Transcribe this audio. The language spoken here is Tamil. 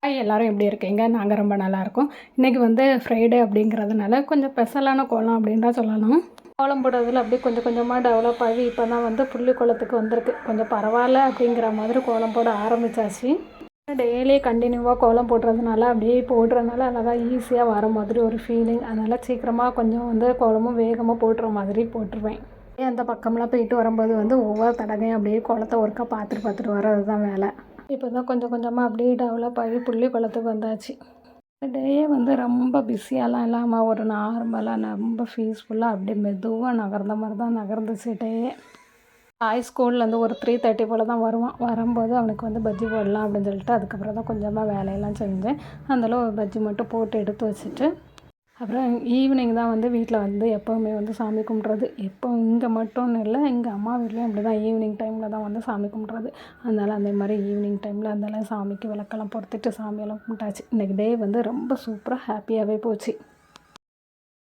ஹாய் எல்லாரும் எப்படி இருக்கீங்க? நாங்கள் ரொம்ப நல்லாயிருக்கோம். இன்றைக்கி வந்து ஃப்ரைடே அப்படிங்கிறதுனால கொஞ்சம் ஸ்பெஷலான கோலம் அப்படின்னு தான் சொல்லணும். கோலம் போடுறதுல அப்படியே கொஞ்சம் கொஞ்சமாக டெவலப் ஆகி இப்போ தான் வந்து புள்ளி கோலத்துக்கு வந்திருக்கு. கொஞ்சம் பரவாயில்ல அப்படிங்கிற மாதிரி கோலம் போட ஆரம்பித்தாச்சு. டெய்லி கண்டினியூவாக கோலம் போடுறதுனால அப்படியே போடுறதுனால அழகாக ஈஸியாக வர மாதிரி ஒரு ஃபீலிங். அதனால் சீக்கிரமாக கொஞ்சம் வந்து கோலமும் வேகமாக போட்டுற மாதிரி போட்டுருவேன். அந்த பக்கம்லாம் போயிட்டு வரும்போது வந்து ஒவ்வொரு தடவையும் அப்படியே கோலத்தை ஒருக்கா பார்த்துட்டு வர்றது தான் வேலை. இப்போ தான் கொஞ்சம் கொஞ்சமாக அப்படியே டெவலப் ஆகி புள்ளி கோலத்துக்கு வந்தாச்சு. டேயே வந்து ரொம்ப பிஸியாலாம் இல்லாமல் ஒரு நார்மலாக ரொம்ப பீஸ்ஃபுல்லாக அப்படியே மெதுவாக நகர்ந்த மாதிரி தான் நகர்ந்துச்சு டேயே. ஸ்கூல்லேருந்து ஒரு 3:30 போல் தான் வருவான். வரும்போது அவனுக்கு வந்து பஜ்ஜி போடலாம் அப்படின்னு சொல்லிட்டு அதுக்கப்புறம் தான் கொஞ்சமாக வேலையெல்லாம் செஞ்சேன். அதனால பஜ்ஜி மட்டும் போட்டு எடுத்து வச்சுட்டு அப்புறம் ஈவினிங் தான் வந்து வீட்டில் வந்து எப்போவுமே வந்து சாமி கும்பிட்றது. எப்போ இங்கே மட்டும்னு இல்லை, எங்கள் அம்மா வீட்லேயும் அப்படி தான் ஈவினிங் டைமில் தான் வந்து சாமி கும்பிட்றது. அதனால் அந்த மாதிரி ஈவினிங் டைமில் அதனால் சாமிக்கு விளக்கெல்லாம் பொருத்திட்டு சாமியெல்லாம் கும்பிட்டாச்சு. இன்றைக்கி டே வந்து ரொம்ப சூப்பராக ஹாப்பியாகவே போச்சு.